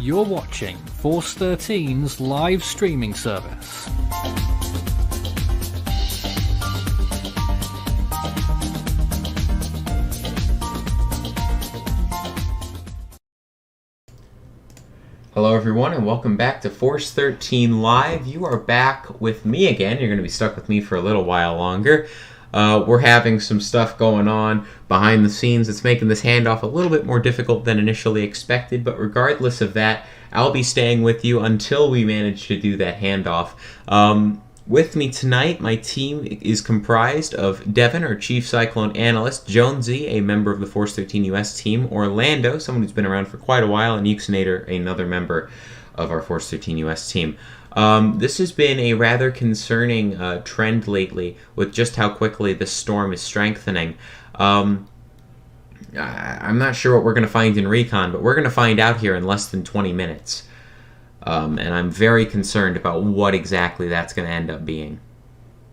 You're watching Force 13's live streaming service. Hello everyone and welcome back to Force 13 Live. You are back with me again. You're going to be stuck with me for a little while longer. We're having some stuff going on behind the scenes that's making this handoff a little bit more difficult than initially expected, but regardless of that, I'll be staying with you until we manage to do that handoff. With me tonight, my team is comprised of Devin, our Chief Cyclone Analyst, Jonesy, a member of the Force 13 US team, Orlando, someone who's been around for quite a while, and Uxinator, another member of our Force 13 US team. This has been a rather concerning trend lately with just how quickly this storm is strengthening. I'm not sure what we're going to find in Recon, but we're going to find out here in less than 20 minutes. And I'm very concerned about what exactly that's going to end up being.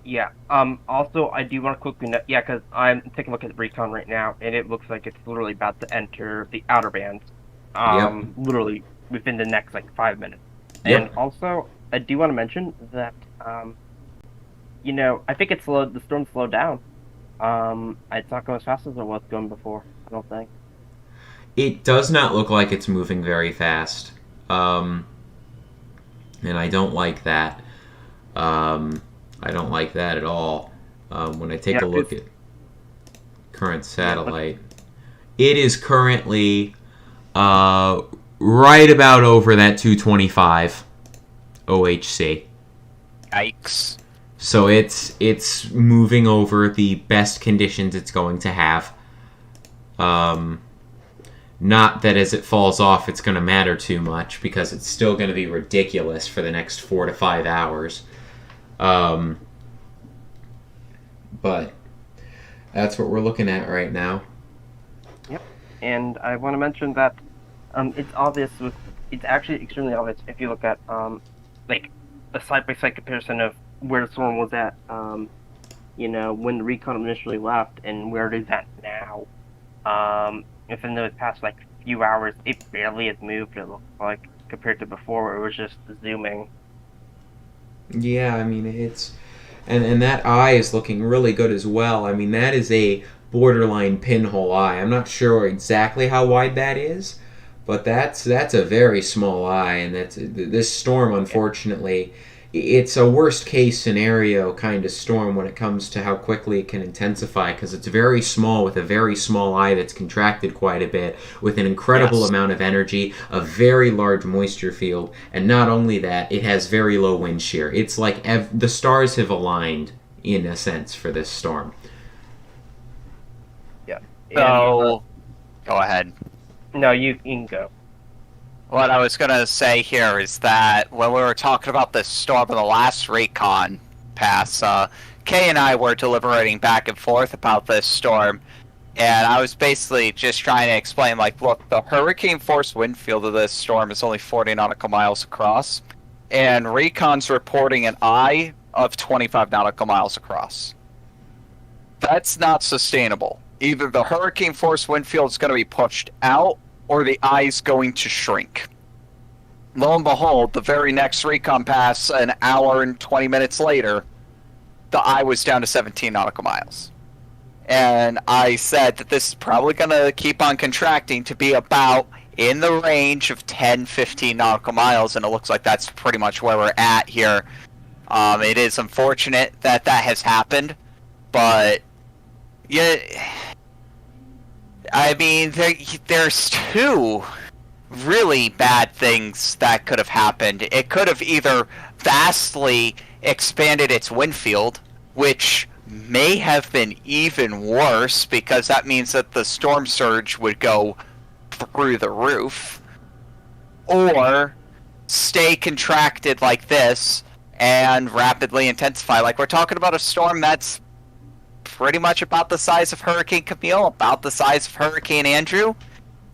Yeah. Also, I do want to quickly note, because I'm taking a look at Recon right now, and it looks like it's literally about to enter the outer bands. Literally within the next, 5 minutes. Yep. And also, I do want to mention that, I think the storm slowed down. It's not going as fast as it was going before, I don't think. It does not look like it's moving very fast. And I don't like that. I don't like that at all. When I take a look at current satellite, it is currently right about over that 225 OHC. Yikes. So it's moving over the best conditions it's going to have. Not that as it falls off it's going to matter too much, because it's still going to be ridiculous for the next 4 to 5 hours. But that's what we're looking at right now. Yep. And I want to mention that it's obvious it's actually extremely obvious if you look at a side-by-side comparison of where the storm was at when the Recon initially left and where it is at now. Within those past few hours, it barely has moved, it looks like, compared to before where it was just zooming. Yeah, I mean, it's... And that eye is looking really good as well. I mean, that is a borderline pinhole eye. I'm not sure exactly how wide that is, but that's a very small eye, and this storm, unfortunately, it's a worst-case scenario kind of storm when it comes to how quickly it can intensify, because it's very small with a very small eye that's contracted quite a bit, with an incredible amount of energy, a very large moisture field, and not only that, it has very low wind shear. It's like the stars have aligned, in a sense, for this storm. Yeah. So, go ahead. No, you can go. What I was going to say here is that when we were talking about this storm in the last Recon pass, Kay and I were deliberating back and forth about this storm, and I was basically just trying to explain, look, the hurricane force wind field of this storm is only 40 nautical miles across, and Recon's reporting an eye of 25 nautical miles across. That's not sustainable. Either the hurricane force wind field is going to be pushed out, or the eye's going to shrink. Lo and behold, the very next Recon pass, an hour and 20 minutes later, the eye was down to 17 nautical miles. And I said that this is probably going to keep on contracting to be about in the range of 10-15 nautical miles, and it looks like that's pretty much where we're at here. It is unfortunate that has happened, but yeah, I mean, there's two really bad things that could have happened. It could have either vastly expanded its wind field, which may have been even worse, because that means that the storm surge would go through the roof, or stay contracted like this and rapidly intensify. We're talking about a storm that's pretty much about the size of Hurricane Camille, about the size of Hurricane Andrew,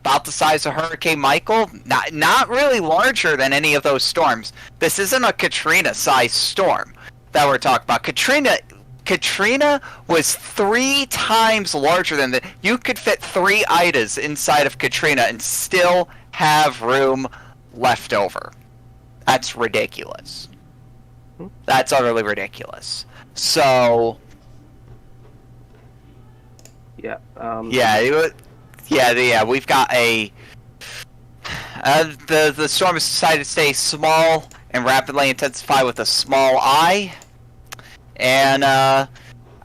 about the size of Hurricane Michael. Not really larger than any of those storms. This isn't a Katrina-sized storm that we're talking about. Katrina was 3 times larger than that. You could fit 3 Idas inside of Katrina and still have room left over. That's ridiculous. That's utterly ridiculous. So, Yeah. We've got a. The storm has decided to stay small and rapidly intensify with a small eye, and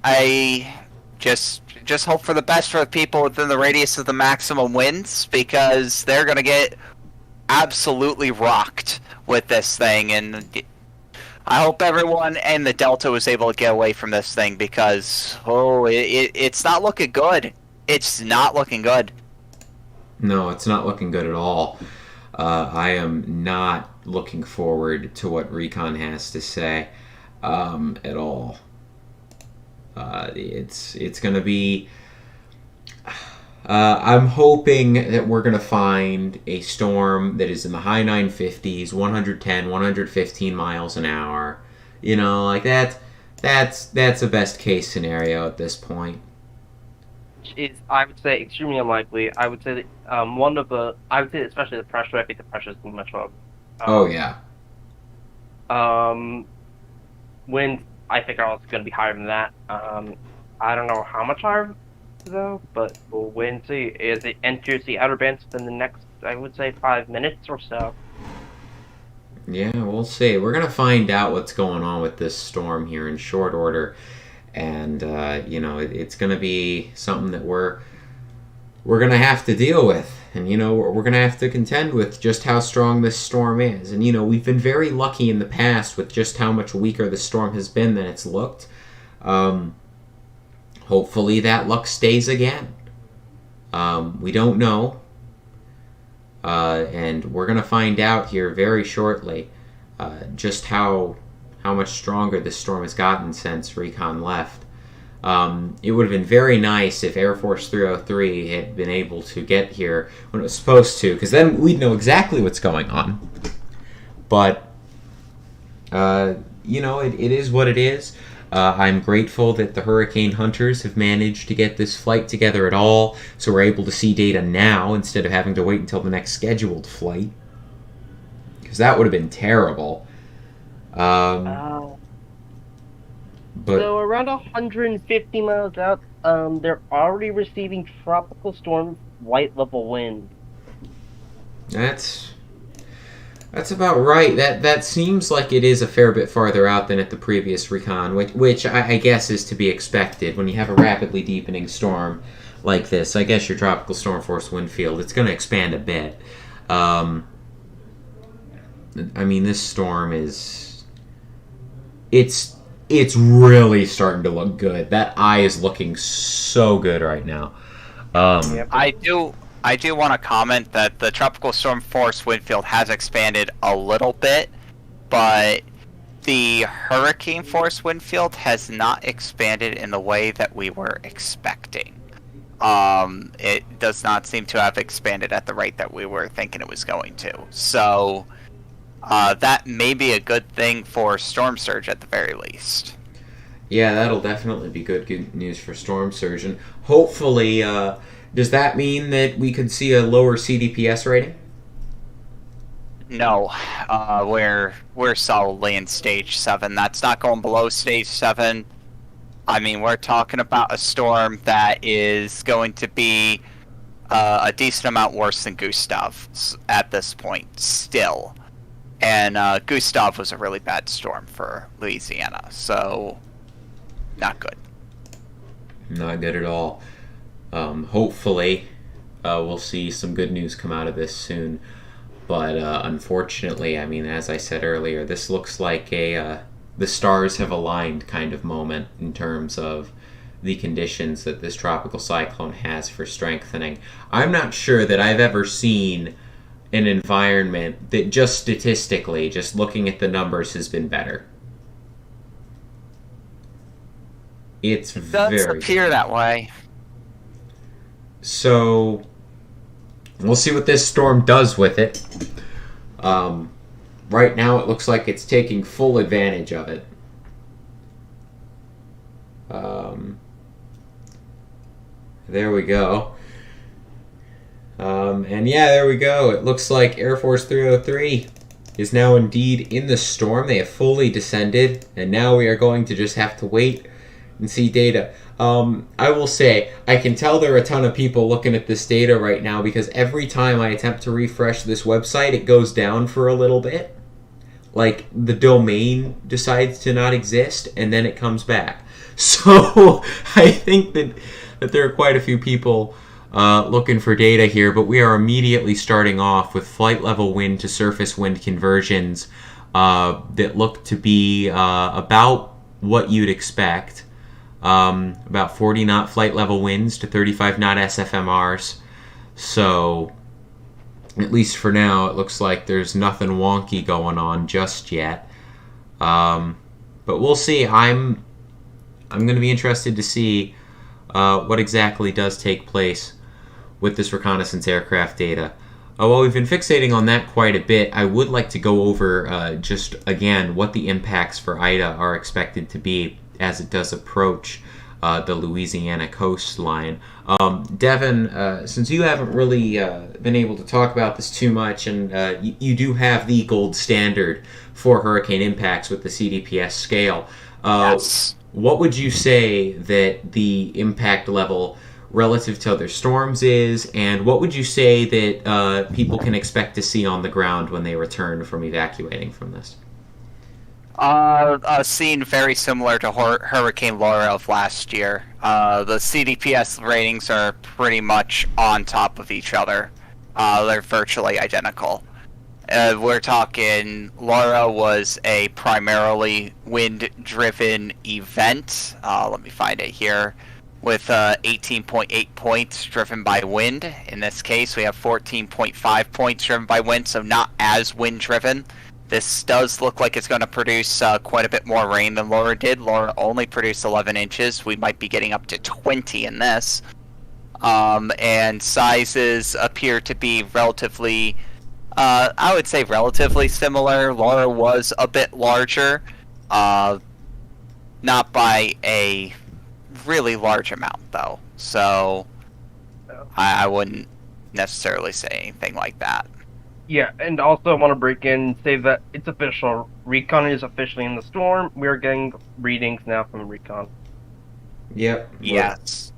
I just hope for the best for the people within the radius of the maximum winds, because they're gonna get absolutely rocked with this thing, and I hope everyone in the Delta was able to get away from this thing, because it's not looking good. It's not looking good. No, it's not looking good at all. I am not looking forward to what Recon has to say at all. It's going to be... I'm hoping that we're going to find a storm that is in the high 950s, 110, 115 miles an hour. You know, like that's a best case scenario at this point. Is, I would say, extremely unlikely. I would say that I would say especially the pressure. I think the pressure is too much of. Oh yeah. Winds, I think, are also going to be higher than that. I don't know how much higher though, but we'll wait and see. As it enters the outer bands within the next, I would say, 5 minutes or so. Yeah, we'll see. We're gonna find out what's going on with this storm here in short order. And, it's going to be something that we're going to have to deal with. And, we're going to have to contend with just how strong this storm is. And, we've been very lucky in the past with just how much weaker the storm has been than it's looked. Hopefully that luck stays again. We don't know. And we're going to find out here very shortly just how much stronger this storm has gotten since Recon left. It would have been very nice if Air Force 303 had been able to get here when it was supposed to, because then we'd know exactly what's going on. But, it is what it is. I'm grateful that the Hurricane Hunters have managed to get this flight together at all, so we're able to see data now instead of having to wait until the next scheduled flight. Because that would have been terrible. So around 150 miles out, they're already receiving tropical storm white level wind. That's about right. That seems like it is a fair bit farther out than at the previous recon, which I guess is to be expected when you have a rapidly deepening storm like this. I guess your tropical storm force wind field, it's going to expand a bit. This storm is... It's really starting to look good. That eye is looking so good right now. I do want to comment that the tropical storm force wind field has expanded a little bit, but the hurricane force wind field has not expanded in the way that we were expecting. It does not seem to have expanded at the rate that we were thinking it was going to. So that may be a good thing for storm surge at the very least. Yeah, that'll definitely be good news for storm surge. And hopefully, does that mean that we could see a lower CDPS rating? No, we're solidly in stage 7. That's not going below stage 7. We're talking about a storm that is going to be a decent amount worse than Gustav at this point, still. And Gustav was a really bad storm for Louisiana, so not good. Not good at all. Hopefully, we'll see some good news come out of this soon. But unfortunately, as I said earlier, this looks like the stars have aligned kind of moment in terms of the conditions that this tropical cyclone has for strengthening. I'm not sure that I've ever seen an environment that just statistically, just looking at the numbers, has been better. It does appear that way. So we'll see what this storm does with it. Right now it looks like it's taking full advantage of it. There we go. And yeah, there we go. It looks like Air Force 303 is now indeed in the storm. They have fully descended, and now we are going to just have to wait and see data. I will say, I can tell there are a ton of people looking at this data right now because every time I attempt to refresh this website, it goes down for a little bit. Like, the domain decides to not exist, and then it comes back. So, I think that there are quite a few people looking for data here, but we are immediately starting off with flight level wind to surface wind conversions that look to be about what you'd expect. About 40 knot flight level winds to 35 knot SFMRs. So, at least for now, it looks like there's nothing wonky going on just yet. But we'll see. I'm going to be interested to see what exactly does take place with this reconnaissance aircraft data. While we've been fixating on that quite a bit, I would like to go over just again what the impacts for Ida are expected to be as it does approach the Louisiana coastline. Devin, since you haven't really been able to talk about this too much, and you do have the gold standard for hurricane impacts with the CDPS scale, Yes. what would you say that the impact level relative to other storms is, and what would you say that people can expect to see on the ground when they return from evacuating from this? A scene very similar to Hurricane Laura of last year. The CDPS ratings are pretty much on top of each other. They're virtually identical. We're talking Laura was a primarily wind-driven event. Let me find it here. With 18.8 points driven by wind. In this case, we have 14.5 points driven by wind, so not as wind-driven. This does look like it's going to produce quite a bit more rain than Laura did. Laura only produced 11 inches. We might be getting up to 20 in this. And sizes appear to be relatively, I would say relatively similar. Laura was a bit larger, not by a really large amount though. So I wouldn't necessarily say anything like that. Yeah, and also I want to break in and say that it's official. Recon is officially in the storm. We are getting readings now from Recon. Yep. Yes.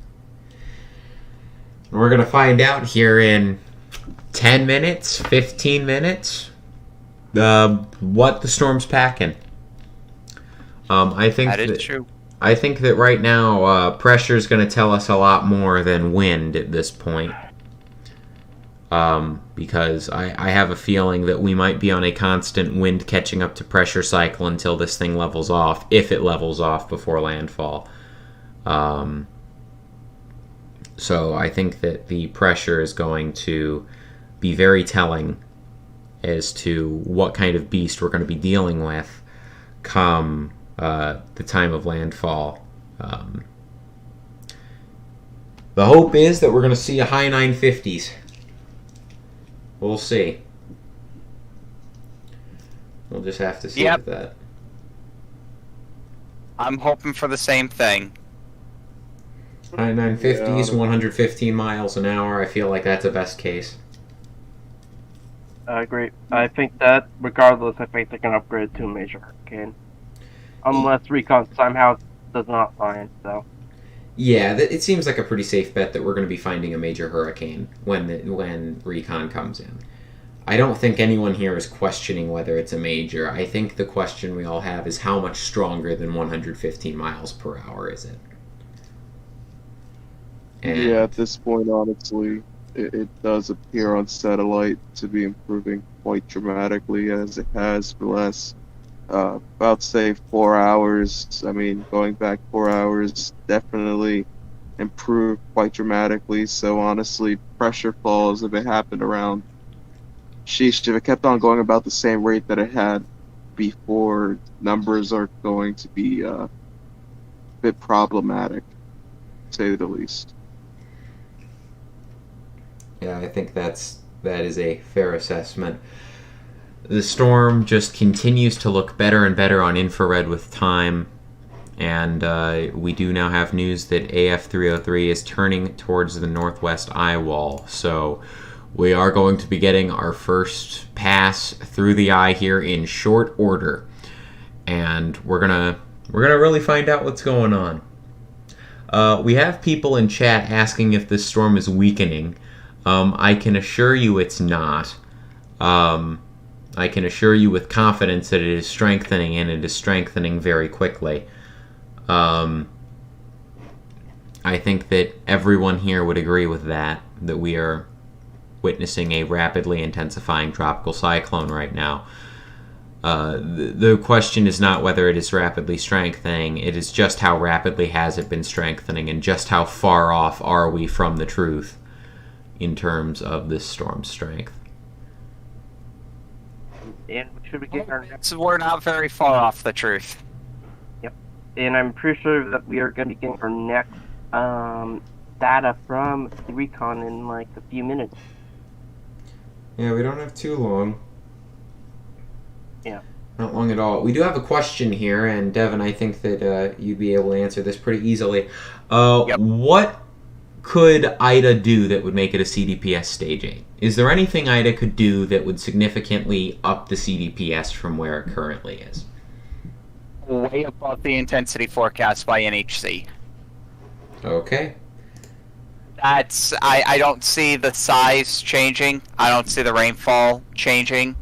We're going to find out here in 10 minutes, 15 minutes, what the storm's packing. I think that is true. I think that right now, pressure is going to tell us a lot more than wind at this point. Because I have a feeling that we might be on a constant wind catching up to pressure cycle until this thing levels off, if it levels off before landfall. So I think that the pressure is going to be very telling as to what kind of beast we're going to be dealing with come the time of landfall. The hope is that we're going to see a high 950s. We'll see. We'll just have to see with that. I'm hoping for the same thing. High 950s, 115 miles an hour. I feel like that's a best case. I agree. I think that, regardless, I think they can upgrade to a major hurricane. Unless Recon somehow does not find, so. Yeah, it seems like a pretty safe bet that we're going to be finding a major hurricane when Recon comes in. I don't think anyone here is questioning whether it's a major. I think the question we all have is how much stronger than 115 miles per hour is it? And yeah, at this point, honestly, it does appear on satellite to be improving quite dramatically as it has for the last, about say 4 hours. I mean, going back 4 hours definitely improved quite dramatically. So honestly, pressure falls, if it happened around, if it kept on going about the same rate that it had before, numbers are going to be a bit problematic, to say the least. Yeah, I think that is a fair assessment. The storm just continues to look better and better on infrared with time, and we do now have news that AF303 is turning towards the northwest eye wall. So we are going to be getting our first pass through the eye here in short order, and we're gonna really find out what's going on. We have people in chat asking if this storm is weakening. I can assure you it's not. I can assure you with confidence that it is strengthening, and it is strengthening very quickly. I think that everyone here would agree with that we are witnessing a rapidly intensifying tropical cyclone right now. The question is not whether it is rapidly strengthening, it is just how rapidly has it been strengthening, and just how far off are we from the truth in terms of this storm's strength. And should we get our next? So we're not very far off the truth. Yep. And I'm pretty sure that we are going to be getting our next data from the recon in like a few minutes. Yeah, we don't have too long. Yeah. Not long at all. We do have a question here, and Devin, I think that you'd be able to answer this pretty easily. Yep. What could IDA do that would make it a CDPS Stage 8? Is there anything IDA could do that would significantly up the CDPS from where it currently is? Way above the intensity forecast by NHC. Okay. I don't see the size changing. I don't see the rainfall changing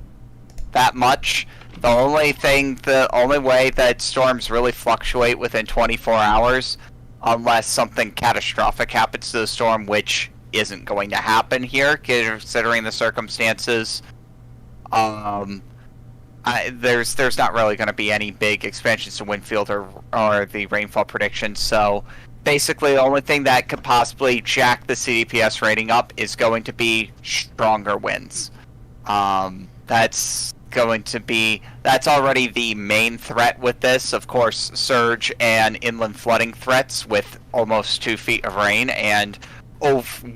that much. The only way that storms really fluctuate within 24 hours, unless something catastrophic happens to the storm, which isn't going to happen here, considering the circumstances. There's not really going to be any big expansions to wind field or the rainfall predictions, so basically the only thing that could possibly jack the CDPS rating up is going to be stronger winds. That's already the main threat with this. Of course, surge and inland flooding threats with almost 2 feet of rain and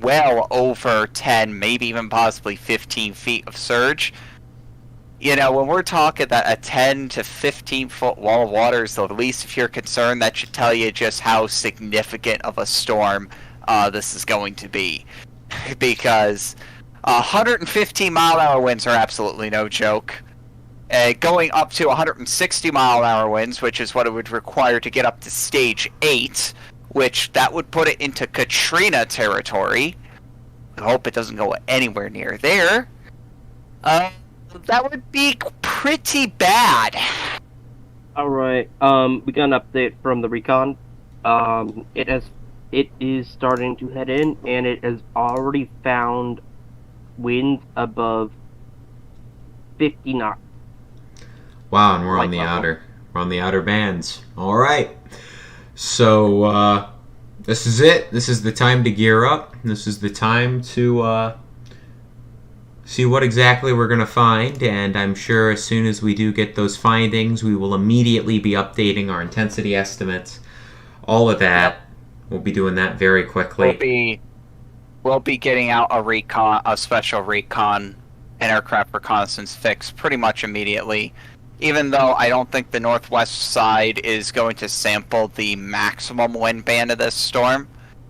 well over 10, maybe even possibly 15 feet of surge. You know, when we're talking that a 10 to 15 foot wall of water is the least of your concern, that should tell you just how significant of a storm this is going to be. Because 115 mile an hour winds are absolutely no joke. Going up to 160 mile an hour winds, which is what it would require to get up to Stage 8, which that would put it into Katrina territory. I hope it doesn't go anywhere near there. That would be pretty bad. Alright, we got an update from the recon. It is starting to head in, and it has already found winds above 50 knots. Wow, and we're on the outer bands. All right. So this is it. This is the time to gear up. This is the time to see what exactly we're going to find, and I'm sure as soon as we do get those findings, we will immediately be updating our intensity estimates. All of that. We'll be doing that very quickly. We'll be getting out a special recon and aircraft reconnaissance fix pretty much immediately. Even though I don't think the northwest side is going to sample the maximum wind band of this storm,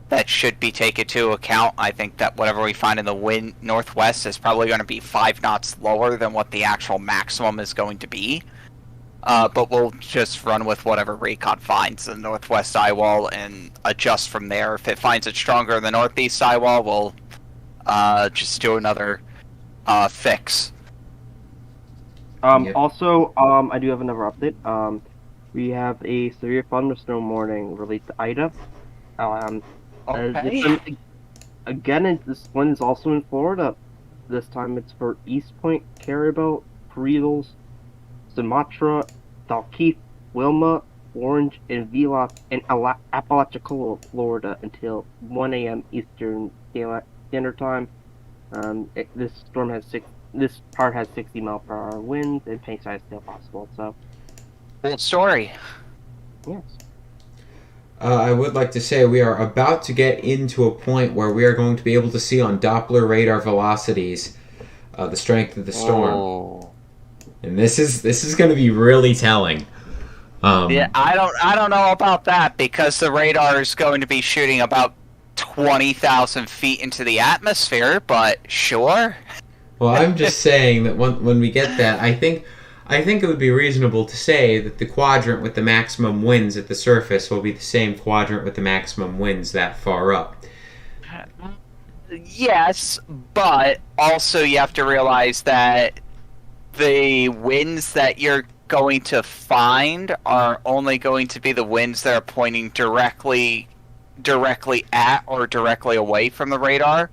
that should be taken into account. I think that whatever we find in the wind northwest is probably going to be 5 knots lower than what the actual maximum is going to be. But we'll just run with whatever recon finds in the northwest sidewall and adjust from there. If it finds it stronger in the northeast sidewall, we'll just do another fix. Also, I do have another update. We have a severe thunderstorm warning related to Ida. Okay. This one is also in Florida. This time it's for East Point, Caribou, Friedels, Sumatra, Dalkeith, Wilma, Orange, and Vila, and Apalachicola, Florida, until 1 a.m. Eastern Daylight Standard Time. This part has 60 mile per hour winds, and paint size still possible. So, cool story. Yes. I would like to say we are about to get into a point where we are going to be able to see on Doppler radar velocities the strength of the storm. Oh. And this is going to be really telling. Yeah, I don't know about that, because the radar is going to be shooting about 20,000 feet into the atmosphere, but sure. Well, I'm just saying that when we get that, I think it would be reasonable to say that the quadrant with the maximum winds at the surface will be the same quadrant with the maximum winds that far up. Yes, but also you have to realize that the winds that you're going to find are only going to be the winds that are pointing directly at or directly away from the radar.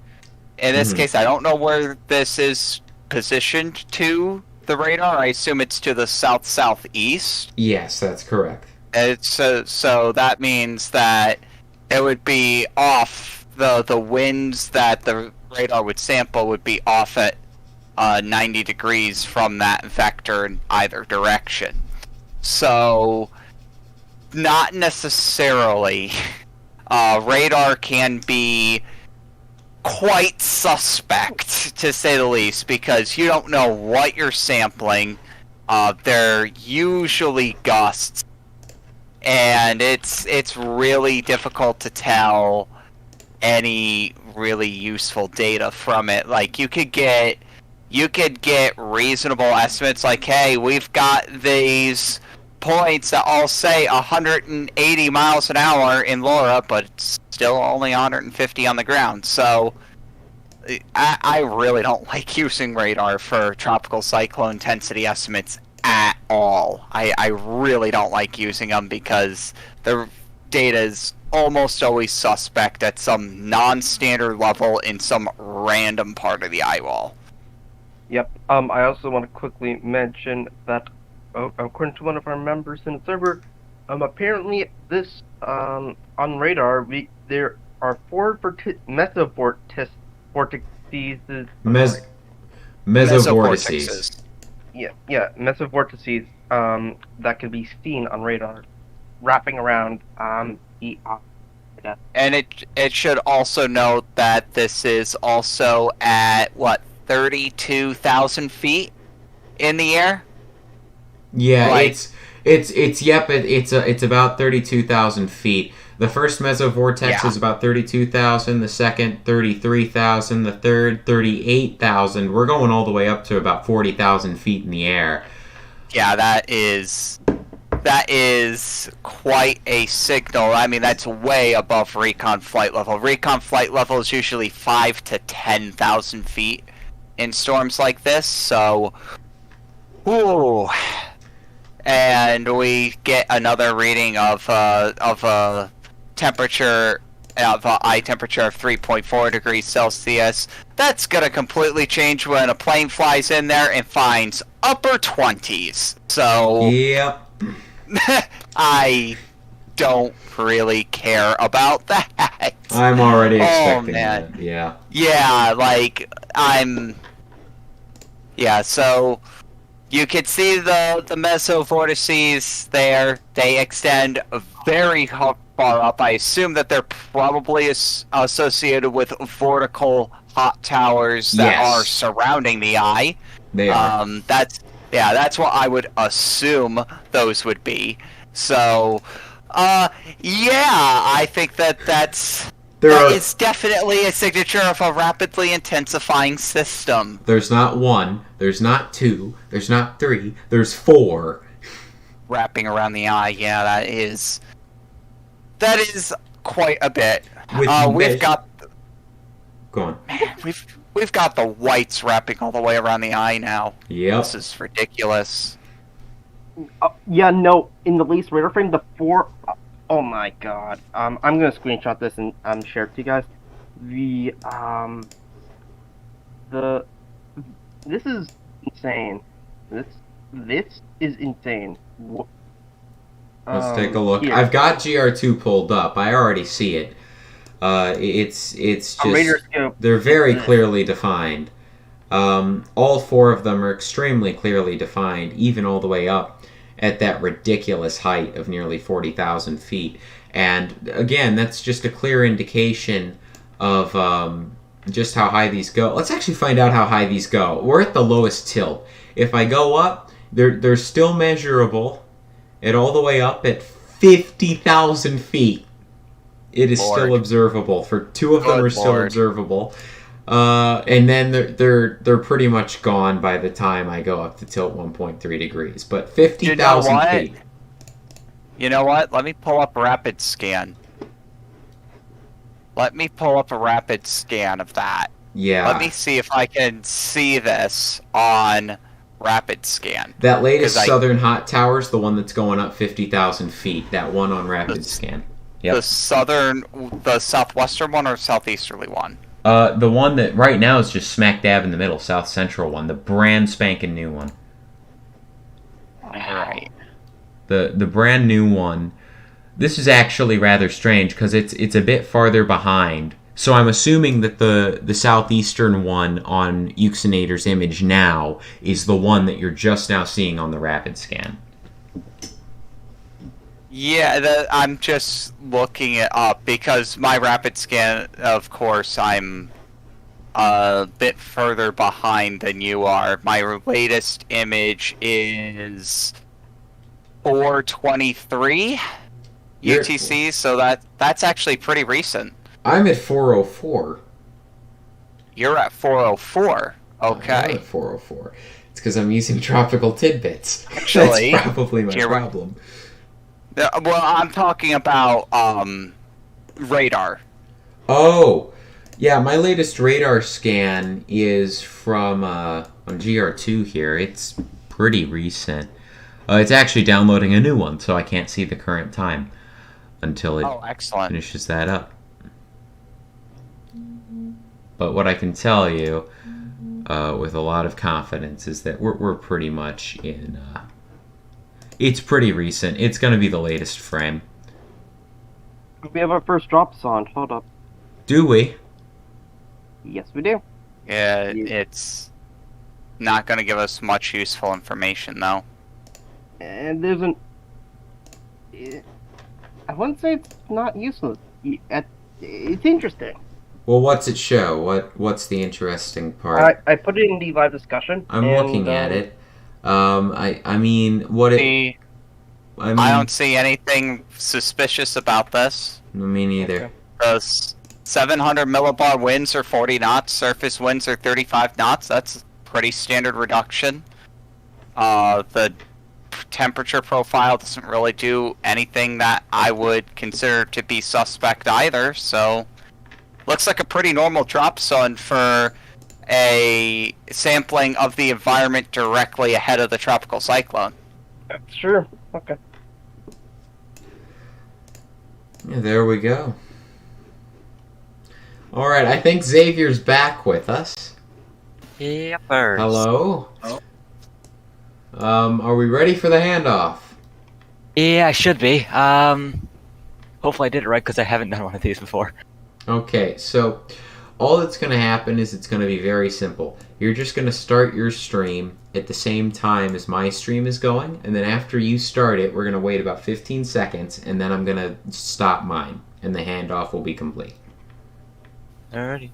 In this case, I don't know where this is positioned to the radar. I assume it's to the south-southeast. Yes, that's correct. So that means that it would be off. The winds that the radar would sample would be off at 90 degrees from that vector in either direction. So, not necessarily. Radar can be quite suspect, to say the least, because you don't know what you're sampling. They're usually gusts, and it's really difficult to tell any really useful data from it. Like, you could get reasonable estimates, like, hey, we've got these points that all say 180 miles an hour in LoRa, but it's still only 150 on the ground. So I really don't like using radar for tropical cyclone intensity estimates at all. I really don't like using them because the data is almost always suspect at some non-standard level in some random part of the eyewall. Yep. I also want to quickly mention that, according to one of our members in the server, apparently this on radar there are 4 Meso vortices. Mesovortices. Yeah, Meso vortices that can be seen on radar, wrapping around the. And it should also note that this is also at 32,000 feet in the air. Yeah, like, it's about 32,000 feet. The first mesovortex is about 32,000. The second, 33,000. The third, 38,000. We're going all the way up to about 40,000 feet in the air. Yeah, that is quite a signal. I mean, that's way above recon flight level. Recon flight level is usually 5,000 to 10,000 feet in storms like this. So, ooh. And we get another reading of a temperature of eye temperature of 3.4 degrees Celsius. That's gonna completely change when a plane flies in there and finds upper 20s. So, yep. I don't really care about that. I'm already expecting that. Yeah. Yeah, so you can see the mesovortices there. They extend very far up. I assume that they're probably associated with vertical hot towers that are surrounding the eye. They are. That's what I would assume those would be. So, I think that is definitely a signature of a rapidly intensifying system. There's not 1, there's not 2, there's not 3, there's 4. Wrapping around the eye, yeah, that is quite a bit. We've got... Go on. Man, we've got the whites wrapping all the way around the eye now. Yep. This is ridiculous. In the latest radar frame, the 4... Oh my god. I'm gonna screenshot this and share it to you guys. This is insane. This is insane. Let's take a look. Here. I've got GR2 pulled up. I already see it. It's just they're very clearly defined. All 4 of them are extremely clearly defined, even all the way up at that ridiculous height of nearly 40,000 feet. And again, that's just a clear indication of just how high these go. Let's actually find out how high these go. We're at the lowest tilt. If I go up, they're still measurable at all the way up at 50,000 feet. It is Lord. still observable. For two of them Good are still Lord. observable. And then they're pretty much gone by the time I go up to tilt 1.3 degrees. But 50,000 what? feet. You know what? Let me pull up a rapid scan. Let me pull up a rapid scan of that. Yeah. Let me see if I can see this on rapid scan. That latest 'Cause southern hot tower's the one that's going up 50,000 feet. That one on rapid The- scan. The southwestern one or southeasterly one? The one that right now is just smack dab in the middle, south central one, the brand spanking new one. Alright. The brand new one. This is actually rather strange because it's a bit farther behind. So I'm assuming that the southeastern one on Euxinator's image now is the one that you're just now seeing on the rapid scan. Yeah, I'm just looking it up because my rapid scan, of course, I'm a bit further behind than you are. My latest image is 423 UTC, so that's actually pretty recent. I'm at 404. You're at 404. I'm Okay. at 404. It's because I'm using tropical tidbits. Actually, That's probably my here- problem. Well, I'm talking about radar. Oh, yeah. My latest radar scan is from on GR2 here. It's pretty recent. It's actually downloading a new one, so I can't see the current time until it Oh, excellent. finishes that up. But what I can tell you with a lot of confidence is that we're pretty much in. It's pretty recent. It's going to be the latest frame. We have our first drops on. Hold up. Do we? Yes, we do. Yeah, it's not going to give us much useful information, though. And there's an. I wouldn't say it's not useless. It's interesting. Well, what's it show? What's the interesting part? I put it in the live discussion. I'm looking at it. I mean, what it. See, I mean, I don't see anything suspicious about this. Me neither. The 700 millibar winds are 40 knots, surface winds are 35 knots. That's a pretty standard reduction. The temperature profile doesn't really do anything that I would consider to be suspect either, so looks like a pretty normal drop zone for a sampling of the environment directly ahead of the tropical cyclone. Sure. Okay. Yeah, there we go. All right, I think Xavier's back with us. Yepers. Hello. Oh. Are we ready for the handoff? Yeah, I should be. Hopefully I did it right because I haven't done one of these before. Okay, so all that's going to happen is it's going to be very simple. You're just going to start your stream at the same time as my stream is going, and then after you start it, we're going to wait about 15 seconds, and then I'm going to stop mine, and the handoff will be complete. Alrighty.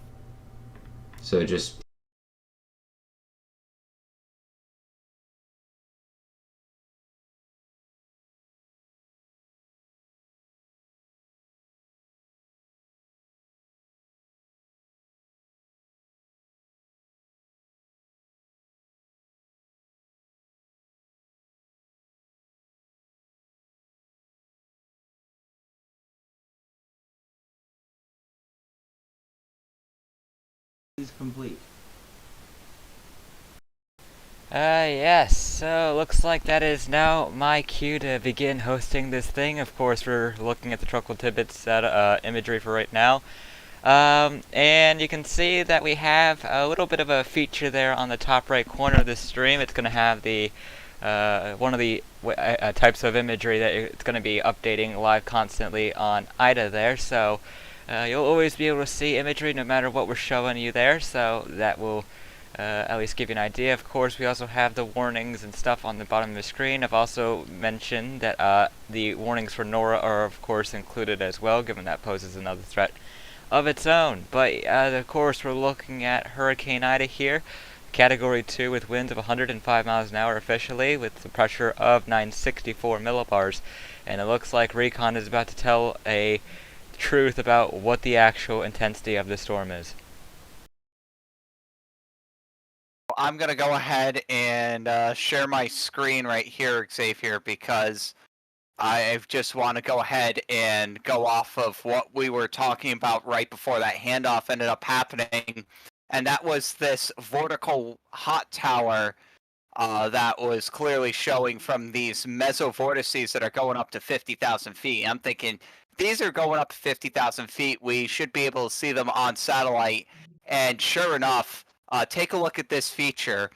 So just... is complete. Yes, so looks like that is now my cue to begin hosting this thing. Of course, we're looking at the tropical tidbits imagery for right now. And you can see that we have a little bit of a feature there on the top right corner of this stream. It's going to have the one of the types of imagery that it's going to be updating live constantly on IDA there. So you'll always be able to see imagery no matter what we're showing you there. So that will at least give you an idea. Of course, we also have the warnings and stuff on the bottom of the screen. I've also mentioned that the warnings for NORA are of course included as well, given that poses another threat of its own. But of course, we're looking at Hurricane Ida here, Category 2 with winds of 105 miles an hour officially, with the pressure of 964 millibars. And it looks like Recon is about to tell a truth about what the actual intensity of the storm is. I'm going to go ahead and share my screen right here, Xavier, because I just want to go ahead and go off of what we were talking about right before that handoff ended up happening. And that was this vertical hot tower that was clearly showing from these Meso vortices that are going up to 50,000 feet. I'm thinking, these are going up 50,000 feet. We should be able to see them on satellite. And sure enough, take a look at this feature.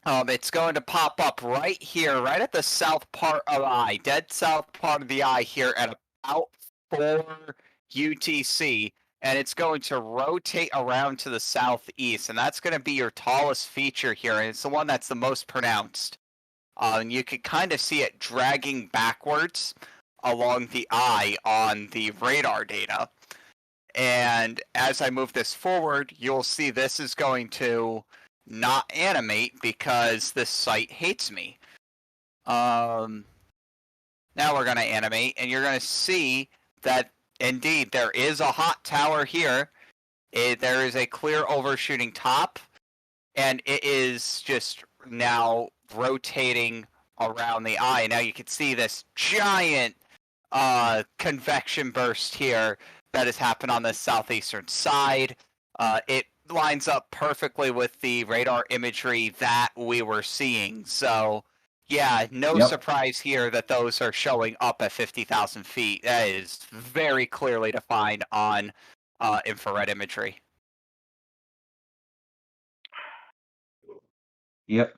It's going to pop up right here, right at the south part of the eye, dead south part of the eye here at about 4 UTC, and it's going to rotate around to the southeast, and that's going to be your tallest feature here, and it's the one that's the most pronounced. And you can kind of see it dragging backwards along the eye on the radar data. And as I move this forward, you'll see this is going to not animate because this site hates me. Now we're going to animate, and you're going to see that indeed there is a hot tower here. There is a clear overshooting top, and it is just now rotating around the eye. Now you can see this giant convection burst here that has happened on the southeastern side. It lines up perfectly with the radar imagery that we were seeing. So, yeah, no surprise here that those are showing up at 50,000 feet. That is very clearly defined on infrared imagery. Yep.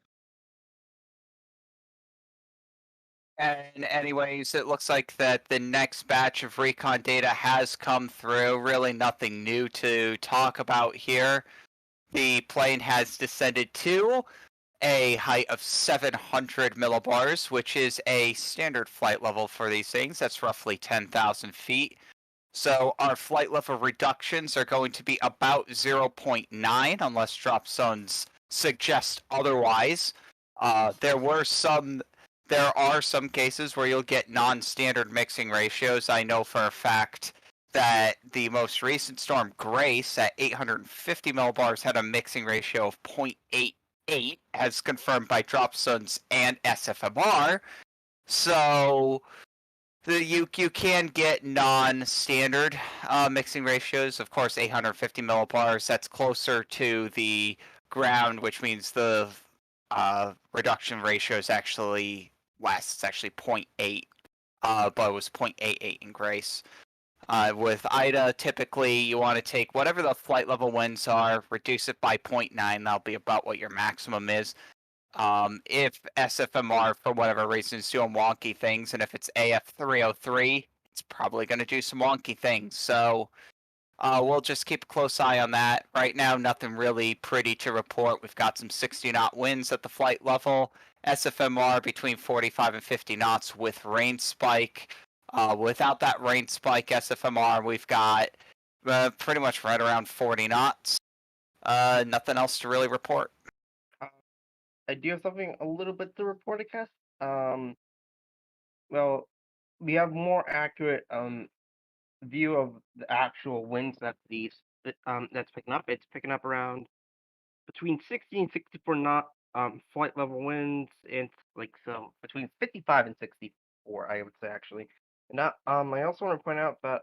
And anyways, it looks like that the next batch of recon data has come through. Really nothing new to talk about here. The plane has descended to a height of 700 millibars, which is a standard flight level for these things. That's roughly 10,000 feet. So our flight level reductions are going to be about 0.9 unless drop zones suggest otherwise. There are some cases where you'll get non-standard mixing ratios. I know for a fact that the most recent storm, Grace, at 850 millibars had a mixing ratio of 0.88, as confirmed by drop zones and SFMR. So you can get non-standard mixing ratios. Of course, 850 millibars, that's closer to the ground, which means the reduction ratio is actually less. It's actually 0.8, but it was 0.88 in Grace. With IDA, typically you want to take whatever the flight level winds are, reduce it by 0.9. That'll be about what your maximum is. If SFMR, for whatever reason, is doing wonky things, and if it's AF303, it's probably going to do some wonky things. So we'll just keep a close eye on that. Right now, nothing really pretty to report. We've got some 60-knot winds at the flight level. SFMR between 45 and 50 knots with rain spike. Without that rain spike SFMR, we've got pretty much right around 40 knots. Nothing else to really report. I do have something a little bit to report, I guess. Well, we have more accurate view of the actual winds that that's picking up. It's picking up around between 60 and 64 knot flight level winds, and so between 55 and 64, I would say actually. And I also want to point out that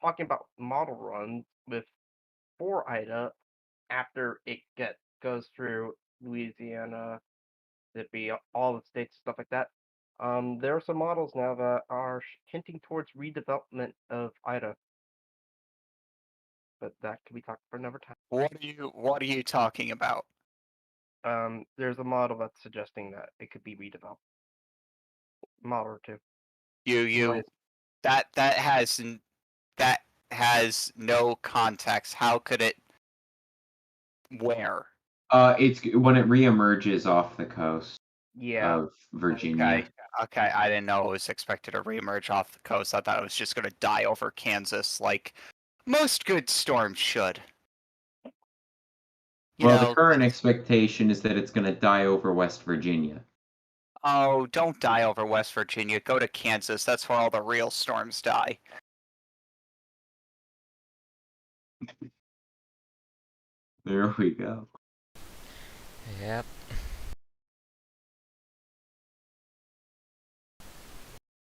talking about model runs with 4 IDA after it goes through Louisiana, Mississippi, all the states, stuff like that. There are some models now that are hinting towards redevelopment of IDA, but that can be talked for another time. What are you talking about? There's a model that's suggesting that it could be redeveloped. Model or two. That has no context. How could it? Where? It's when it reemerges off the coast of Virginia. Okay, I didn't know it was expected to reemerge off the coast. I thought it was just going to die over Kansas, like most good storms should. The current expectation is that it's going to die over West Virginia. Oh, don't die over West Virginia. Go to Kansas. That's where all the real storms die. There we go. Yep.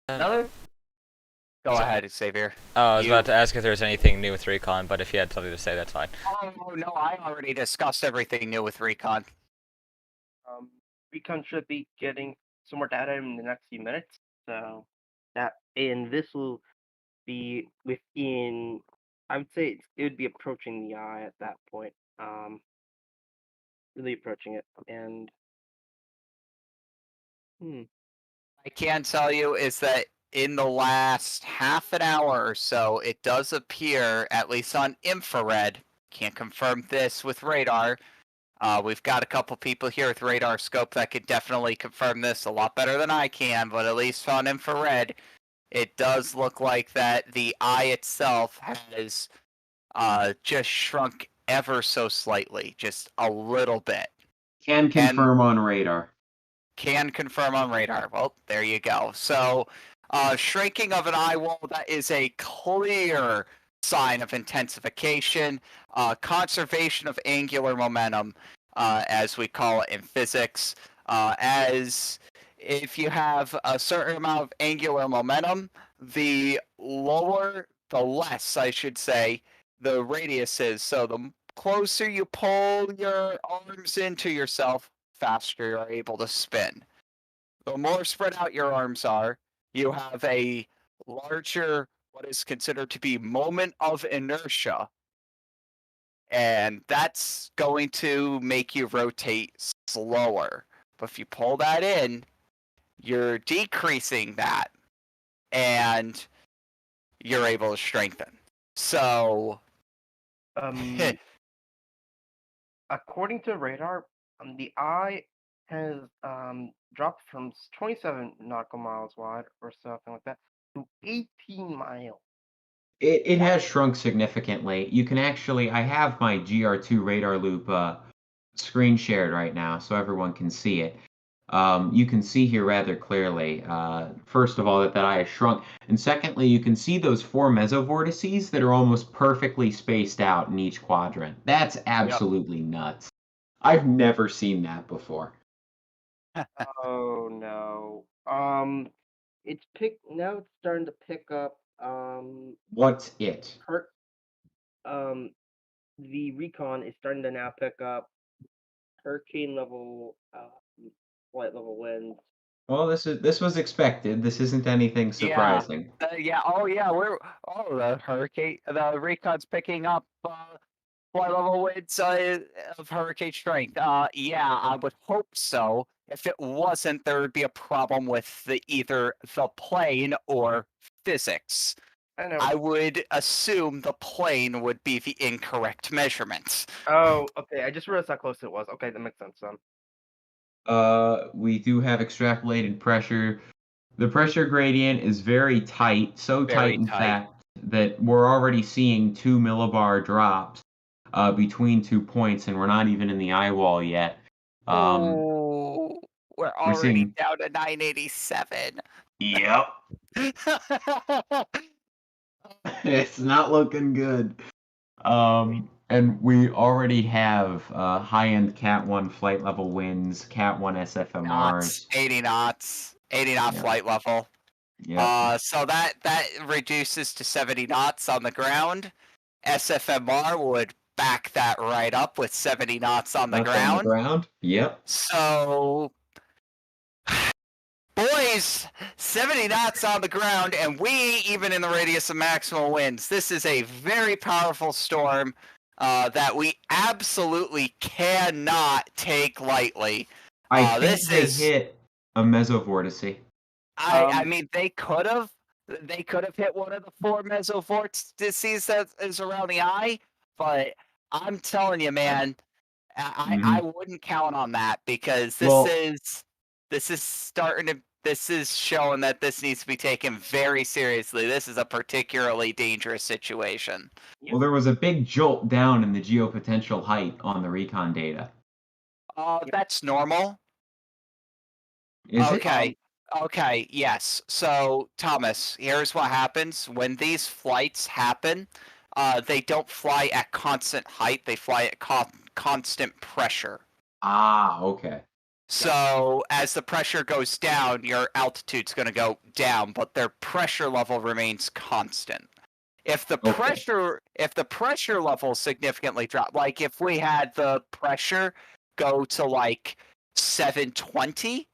Another? Go ahead, Xavier. Oh, I was You- about to ask if there was anything new with Recon, but if you had something to say, that's fine. Oh, no, I already discussed everything new with Recon. Recon should be getting some more data in the next few minutes. So and this will be within. I would say it would be approaching the eye at that point. Really approaching it, and I can tell you is that in the last half an hour or so, it does appear, at least on infrared, can't confirm this with radar. We've got a couple people here with radar scope that could definitely confirm this a lot better than I can, but at least on infrared, it does look like that the eye itself has just shrunk ever so slightly, just a little bit. Can confirm on radar. Can confirm on radar. Well, there you go. So, shrinking of an eye wall, that is a clear sign of intensification, conservation of angular momentum, as we call it in physics. As if you have a certain amount of angular momentum, the less, I should say, the radius is. So the closer you pull your arms into yourself, faster you're able to spin. The more spread out your arms are, you have a larger, what is considered to be moment of inertia. And that's going to make you rotate slower. But if you pull that in, you're decreasing that. And you're able to strengthen. So, according to radar, the eye has dropped from 27 nautical miles wide or something like that to 18 miles. It has shrunk significantly. You can actually, I have my GR2 radar loop screen shared right now so everyone can see it. You can see here rather clearly, first of all, that eye has shrunk. And secondly, you can see those 4 mesovortices that are almost perfectly spaced out in each quadrant. That's absolutely nuts. I've never seen that before. Oh no. It's starting to pick up. What's it? The Recon is starting to now pick up hurricane level, flight level winds. Well, this was expected. This isn't anything surprising. The Recon's picking up flight level winds of hurricane strength. I would hope so. If it wasn't, there would be a problem with either the plane or physics. I know. I would assume the plane would be the incorrect measurement. Oh, okay. I just realized how close it was. Okay, that makes sense then. We do have extrapolated pressure. The pressure gradient is very tight, so Very tight in tight. fact that we're already seeing 2 millibar drops between 2 points, and we're not even in the eye wall yet. We're already seeing- down to 987. Yep. It's not looking good. And we already have high-end Cat 1 flight level winds, Cat 1 SFMRs. 80 knots, 80 knot Yeah. flight level. Yeah. So that reduces to 70 knots on the ground. SFMR would back that right up with 70 knots on the ground. Yep. So, boys, 70 knots on the ground, and we even in the radius of maximal winds. This is a very powerful storm that we absolutely cannot take lightly. I think they hit a mesovortice. I mean, they could have hit one of the 4 mesovortices that is around the eye, but I'm telling you, man, I wouldn't count on that because this is showing that this needs to be taken very seriously. This is a particularly dangerous situation. Well, there was a big jolt down in the geopotential height on the recon data. That's normal. Is it? Okay. Okay, yes. So, Thomas, here's what happens. When these flights happen, they don't fly at constant height, they fly at constant pressure. Ah, okay. So, as the pressure goes down, your altitude's going to go down, but their pressure level remains constant. If the pressure level significantly drop, like if we had the pressure go to like 720,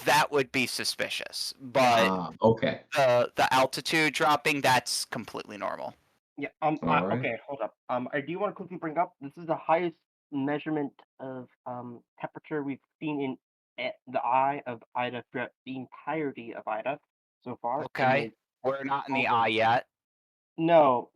that would be suspicious. But okay. the altitude dropping, that's completely normal. Yeah. Alright. Okay. Hold up. I do want to quickly bring up. This is the highest measurement of temperature we've seen in the eye of Ida throughout the entirety of Ida so far. Okay, we're not in the eye yet. No,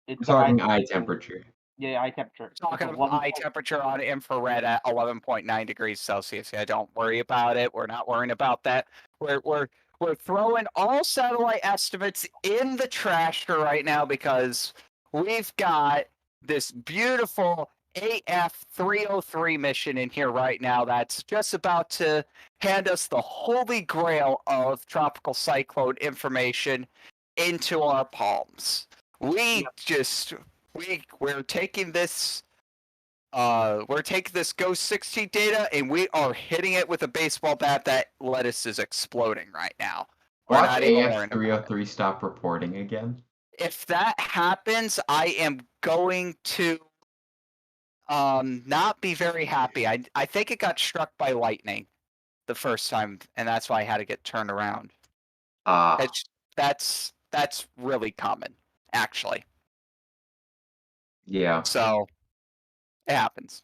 it's I'm the eye talking eye temperature. Yeah, eye temperature. Talking about eye temperature on infrared at 11.9 degrees Celsius. Yeah, don't worry about it. We're not worrying about that. We're throwing all satellite estimates in the trash right now because we've got this beautiful AF-303 mission in here right now that's just about to hand us the holy grail of tropical cyclone information into our palms. We're taking this Ghost 16 data and we are hitting it with a baseball bat. That lettuce is exploding right now. We're Watch not even worrying about it. AF-303 stop reporting again. If that happens, I am going to not be very happy. I think it got struck by lightning the first time, and that's why I had to get turned around. That's really common, actually. Yeah. So it happens.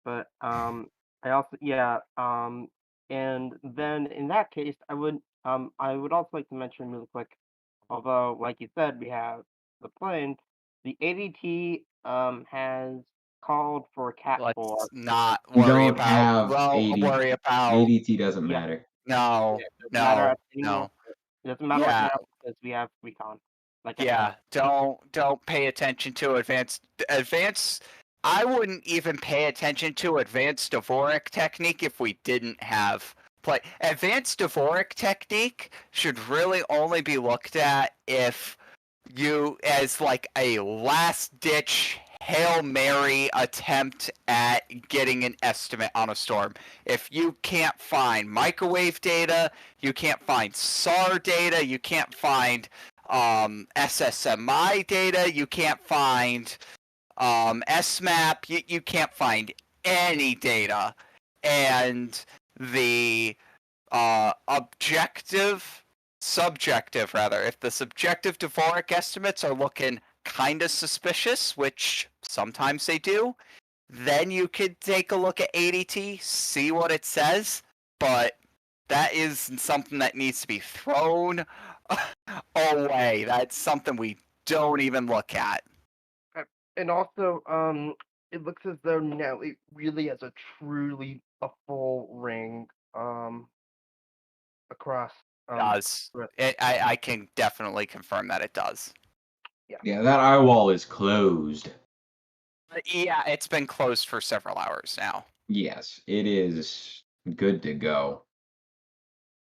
But I also and then in that case I would also like to mention really quick, although like you said we have the plane, the ADT has called for Cat 4. Let's not We worry don't have about. Don't worry about. ADT doesn't Yeah. matter. No, It doesn't matter no. anymore. It doesn't matter Yeah. right now because we have Recon. Like I Yeah, said. don't pay attention to advanced. I wouldn't even pay attention to advanced Dvorak technique if we didn't have play. Advanced Dvorak technique should really only be looked at if you as like a last ditch Hail Mary attempt at getting an estimate on a storm. If you can't find microwave data, you can't find SAR data, you can't find SSMI data, you can't find SMAP, you can't find any data. And the subjective rather, if the subjective Dvorak estimates are looking kind of suspicious, which sometimes they do, then you could take a look at ADT, see what it says, but that is something that needs to be thrown away. That's something we don't even look at. And also, it looks as though now it really has a full ring, across. Does. I can definitely confirm that it does. Yeah, that eye wall is closed. Yeah, it's been closed for several hours now. Yes, it is good to go.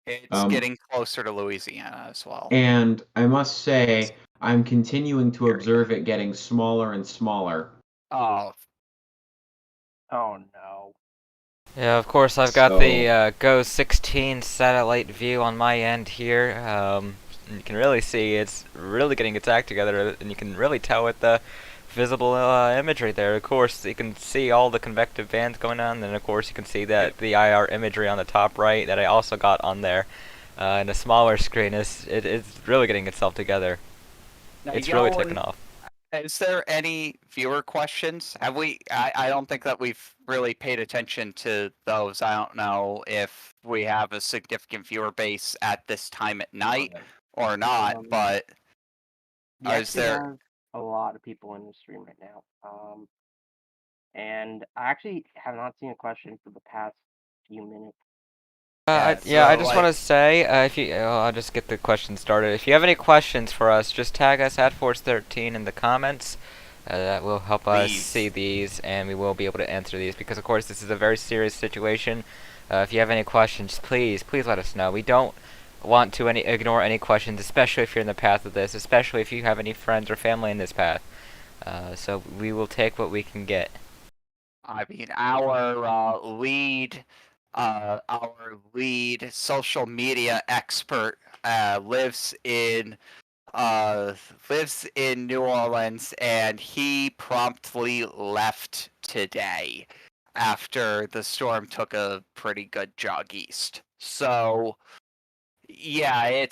It's getting closer to Louisiana as well. And I must say, I'm continuing to observe it getting smaller and smaller. Oh no. Yeah, of course I've got the Go 16 satellite view on my end here. You can really see it's really getting its act together, and you can really tell with the visible imagery there. Of course, you can see all the convective bands going on, and of course you can see that the IR imagery on the top right that I also got on there in a smaller screen. It's really getting itself together. Now, it's really taken off. Is there any viewer questions? Have we? I don't think that we've really paid attention to those. I don't know if we have a significant viewer base at this time at night or not, but is there have a lot of people in the stream right now? And I actually have not seen a question for the past few minutes. I just want to say, if you, I'll just get the question started. If you have any questions for us, just tag us at Force13 in the comments. That will help us Please. see these, and we will be able to answer these, because of course this is a very serious situation. If you have any questions, please let us know. We don't want to ignore any questions, especially if you're in the path of this, especially if you have any friends or family in this path. So we will take what we can get. I mean, our lead social media expert lives in New Orleans, and he promptly left today after the storm took a pretty good jog east. So yeah,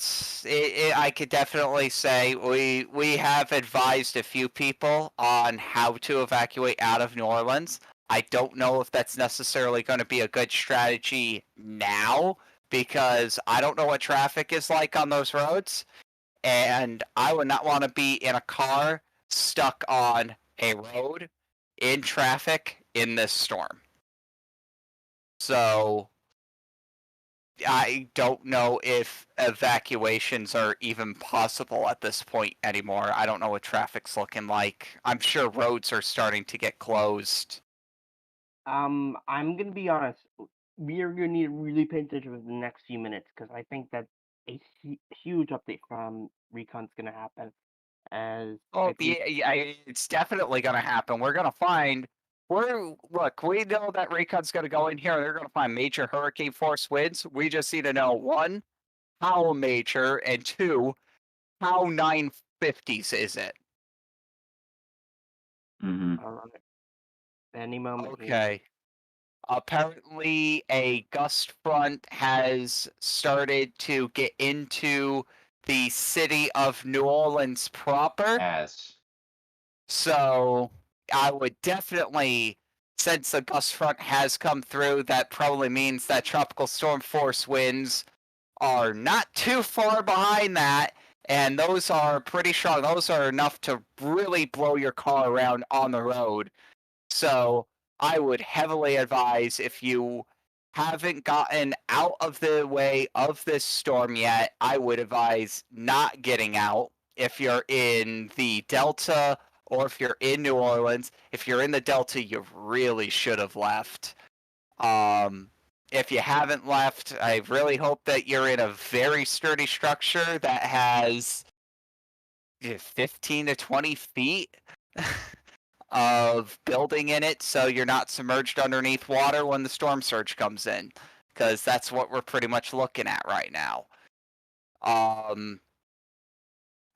I could definitely say we have advised a few people on how to evacuate out of New Orleans. I don't know if that's necessarily going to be a good strategy now, because I don't know what traffic is like on those roads, and I would not want to be in a car stuck on a road in traffic in this storm. So I don't know if evacuations are even possible at this point anymore. I don't know what traffic's looking like. I'm sure roads are starting to get closed. I'm gonna be honest. We are gonna need to really pay attention for the next few minutes, because I think that a huge update from Recon's gonna happen. As I Oh, think, it's definitely going to happen. We're going to find. Look, we know that Recon's going to go in here. They're going to find major hurricane force winds. We just need to know, one, how major, and two, how 950s is it? Mm-hmm. any moment here. Okay. Apparently, a gust front has started to get into the city of New Orleans proper. As. So I would definitely, since the gust front has come through, that probably means that tropical storm force winds are not too far behind that, and those are pretty strong. Those are enough to really blow your car around on the road. So I would heavily advise, if you haven't gotten out of the way of this storm yet, I would advise not getting out. If you're in the Delta or if you're in New Orleans, if you're in the Delta, you really should have left. If you haven't left, I really hope that you're in a very sturdy structure that has 15 to 20 feet of building in it, so you're not submerged underneath water when the storm surge comes in, because that's what we're pretty much looking at right now.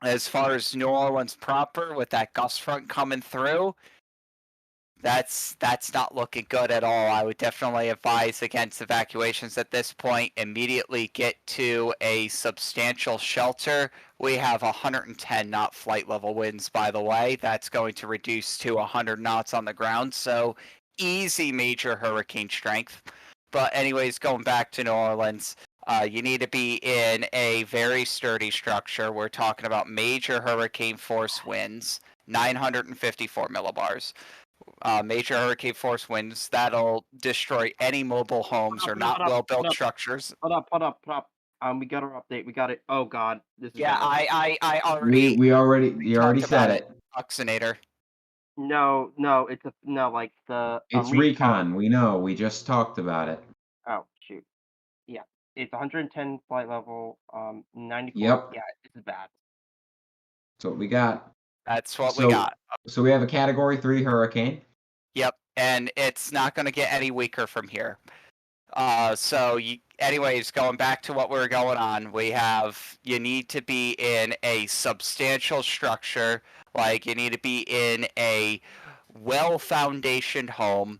As far as New Orleans proper, with that gust front coming through, that's not looking good at all. I would definitely advise against evacuations at this point. Immediately get to a substantial shelter. We have 110 knot flight level winds, by the way. That's going to reduce to 100 knots on the ground, so easy major hurricane strength. But anyways, going back to New Orleans, you need to be in a very sturdy structure. We're talking about major hurricane force winds, 954 millibars. Major hurricane force winds that'll destroy any mobile homes or not well-built structures. Hold up. We got our update. We got it. Oh God, this is Yeah, bad. I already You already talked said about it. Oxinator. No, it's like the It's Recon. Recon. We know. We just talked about it. Oh shoot. Yeah, it's 110 flight level. 94. Yep. Yeah, this is bad. That's what we got. That's what we got. So we have a Category 3 hurricane. Yep, and it's not going to get any weaker from here. Anyways, going back to what we're going on, you need to be in a substantial structure, like you need to be in a well-foundationed home,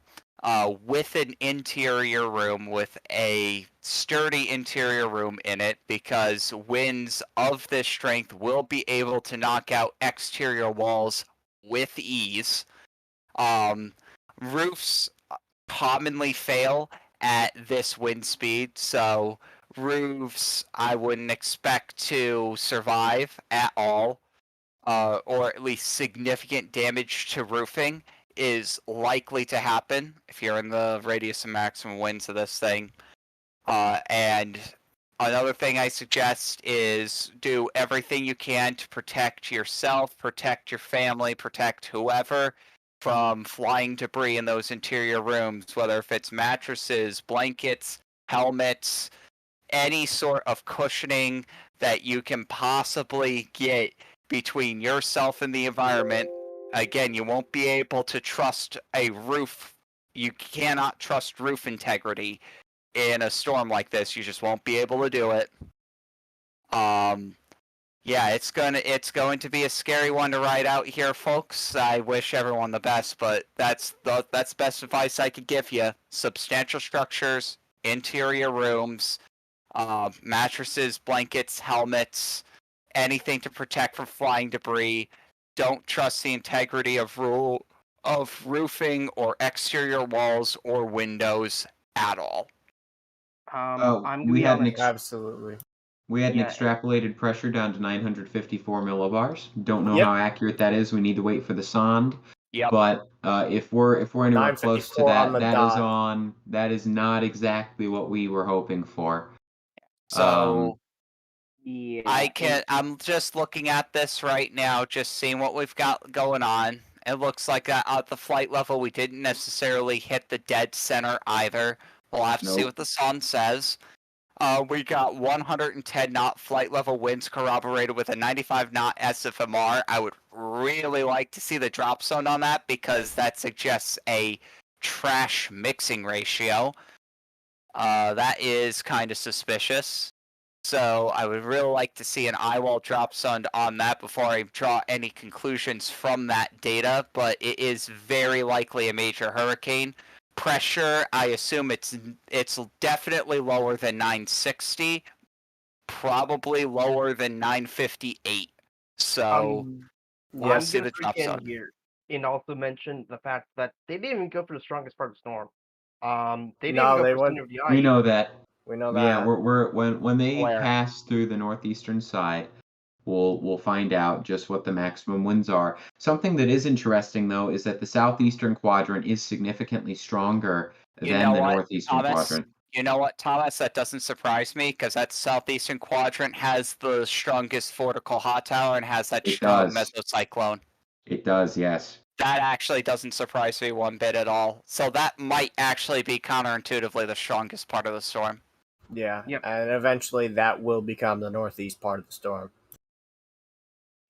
with an interior room, with a sturdy interior room in it, because winds of this strength will be able to knock out exterior walls with ease. Roofs commonly fail at this wind speed, so roofs I wouldn't expect to survive at all, or at least significant damage to roofing is likely to happen if you're in the radius of maximum winds of this thing. And Another thing I suggest is do everything you can to protect yourself, protect your family, protect whoever from flying debris in those interior rooms, whether if it's mattresses, blankets, helmets, any sort of cushioning that you can possibly get between yourself and the environment. Again, you won't be able to trust a roof. You cannot trust roof integrity in a storm like this. You just won't be able to do it. Yeah, it's going to be a scary one to ride out here, folks. I wish everyone the best, but that's the best advice I could give you. Substantial structures, interior rooms, mattresses, blankets, helmets, anything to protect from flying debris. Don't trust the integrity of roofing or exterior walls or windows at all. I'm gonna we be had an honest. Absolutely. We had an Yeah. extrapolated pressure down to 954 millibars. Don't know Yep. how accurate that is. We need to wait for the sonde. Yep. But if we're anywhere close to 954 that, on the dot. that is not exactly what we were hoping for. So Yeah. I'm just looking at this right now, just seeing what we've got going on. It looks like at the flight level we didn't necessarily hit the dead center either. We'll have to see Nope. what the sun says. We got 110 knot flight level winds corroborated with a 95 knot SFMR. I would really like to see the drop zone on that because that suggests a trash mixing ratio. That is kind of suspicious. So I would really like to see an eyewall drop zone on that before I draw any conclusions from that data, but it is very likely a major hurricane. Pressure, I assume it's definitely lower than 960, probably lower than 958. So we'll I'm see gonna the drop break in zone. here and also mention the fact that they didn't even go for the strongest part of the storm. They didn't No, even they go for went- center of the eye. We know that. We know that. Yeah, we're when they Where? pass through the northeastern side, we'll find out just what the maximum winds are. Something that is interesting though is that the southeastern quadrant is significantly stronger than the northeastern quadrant. You know what, Thomas? That doesn't stress me because that southeastern quadrant has the strongest vortical hot tower and has that It strong does. mesocyclone. It does, yes. That actually doesn't surprise me one bit at all. So that might actually be counterintuitively the strongest part of the storm. Yeah. Yep. And eventually that will become the northeast part of the storm.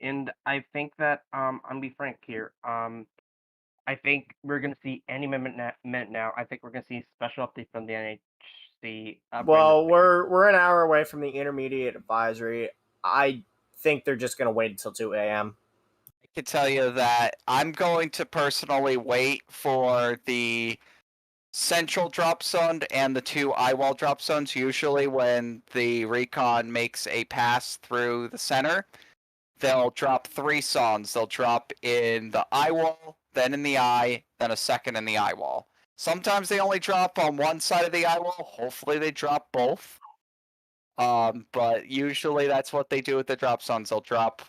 And I think that I'm gonna be frank here. I think we're gonna see any minute now. I think we're gonna see a special update from the NHC. Well, we're an hour away from the intermediate advisory. I think they're just going to wait until 2 a.m. I can tell you that I'm going to personally wait for the central drop zone and the two eyewall drop zones. Usually when the recon makes a pass through the center, they'll drop 3 zones. They'll drop in the eyewall, then in the eye, then a second in the eyewall. Sometimes they only drop on one side of the eyewall. Hopefully they drop both. But usually that's what they do with the drop zones. They'll drop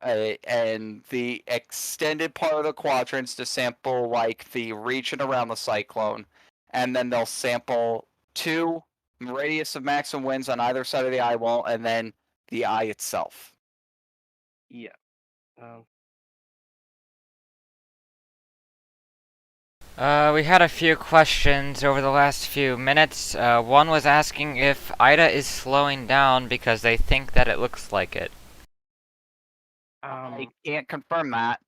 and the extended part of the quadrants to sample like the region around the cyclone, and then they'll sample 2 radius of maximum winds on either side of the eye wall, and then the eye itself. Yeah. We had a few questions over the last few minutes. One was asking if Ida is slowing down because they think that it looks like it. I can't confirm that.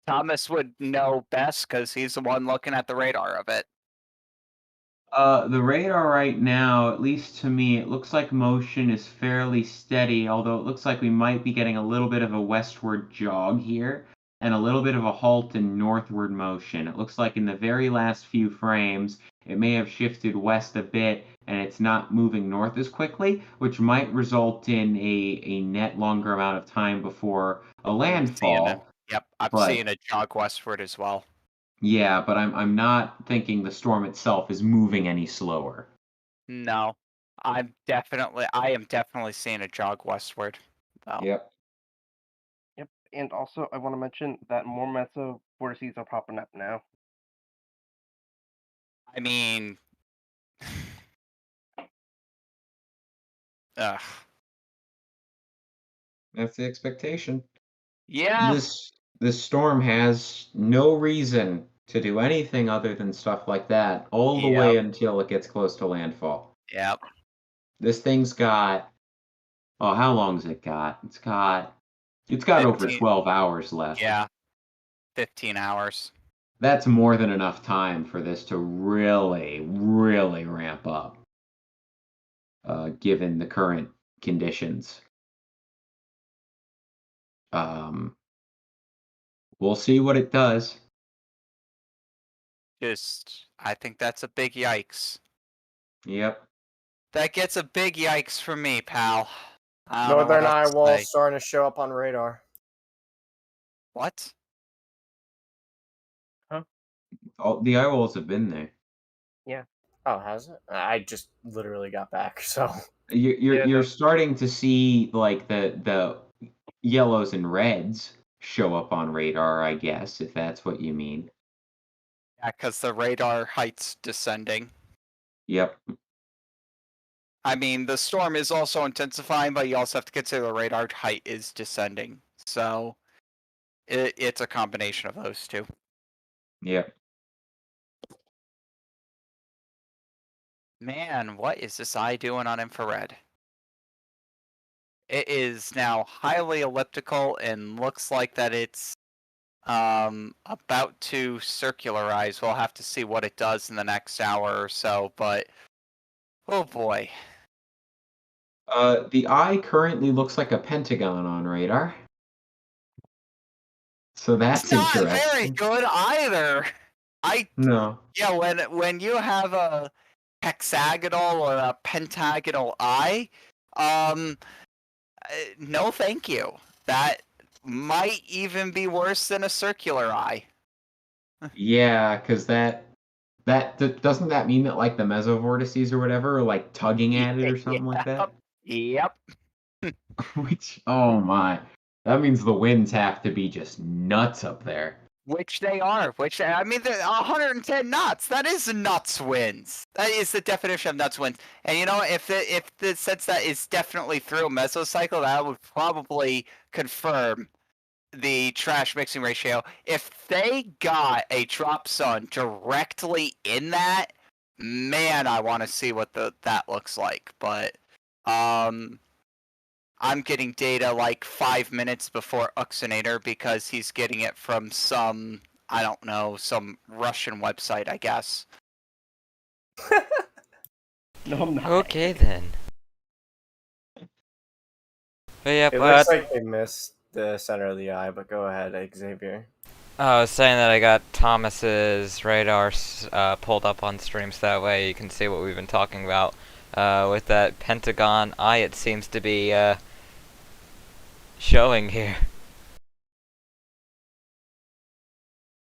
Thomas would know best because he's the one looking at the radar of it. The radar right now, at least to me, it looks like motion is fairly steady, although it looks like we might be getting a little bit of a westward jog here and a little bit of a halt in northward motion. It looks like in the very last few frames, it may have shifted west a bit and it's not moving north as quickly, which might result in a net longer amount of time before a landfall. I'm seeing a jog westward as well. Yeah, but I'm not thinking the storm itself is moving any slower. No, I am definitely seeing a jog westward. Though. Yep. Yep. And also, I want to mention that more Meso vortices are popping up now. I mean, Ugh. That's the expectation. Yeah. This storm has no reason to do anything other than stuff like that all the way Yep. until it gets close to landfall. Yep. This thing's got how long's it got? It's got over 15. 12 hours left. Yeah. 15 hours. That's more than enough time for this to really, really ramp up, given the current conditions. We'll see what it does. I think that's a big yikes. Yep. That gets a big yikes from me, pal. I don't know Northern what eye else to wall say. starting to show up on radar. What? The eye walls have been there. Oh, has it? I just literally got back, so. You're starting to see like the yellows and reds show up on radar, I guess, if that's what you mean. Yeah, because the radar height's descending. Yep. I mean, the storm is also intensifying, but you also have to consider the radar height is descending. So, it's a combination of those two. Yep. Man, what is this eye doing on infrared? It is now highly elliptical and looks like that it's about to circularize. We'll have to see what it does in the next hour or so, but oh boy. The eye currently looks like a pentagon on radar. So that's It's not very interesting. good either. No. Yeah, when you have a hexagonal or a pentagonal eye, no thank you. That might even be worse than a circular eye. Yeah, because doesn't that mean that like the meso vortices or whatever are like tugging at it or something like that? Yep. Which, oh my, that means the winds have to be just nuts up there. Which they are. I mean, 110 knots. That is nuts winds. That is the definition of nuts winds. And you know, if the sense that is definitely through a mesocycle, that would probably confirm the trash mixing ratio. If they got a drop zone directly in that, man, I want to see what that looks like. But I'm getting data like 5 minutes before Uxinator because he's getting it from some, I don't know, some Russian website, I guess. No, I'm not. Okay then. But yeah, It looks like they missed the center of the eye, but go ahead, Xavier. I was saying that I got Thomas's radar pulled up on stream, so that way you can see what we've been talking about. With that pentagon eye, it seems to be showing here.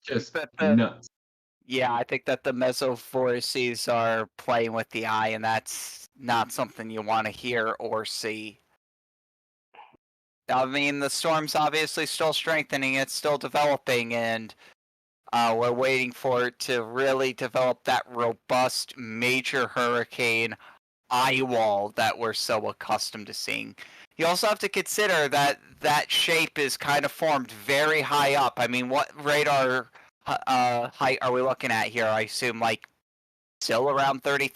Just But nuts. yeah, I think that the mesophoreses are playing with the eye, and that's not something you want to hear or see. I mean, the storm's obviously still strengthening, it's still developing, and we're waiting for it to really develop that robust major hurricane eye wall that we're so accustomed to seeing. You also have to consider that that shape is kind of formed very high up. I mean, what radar height are we looking at here? I assume like still around 30,000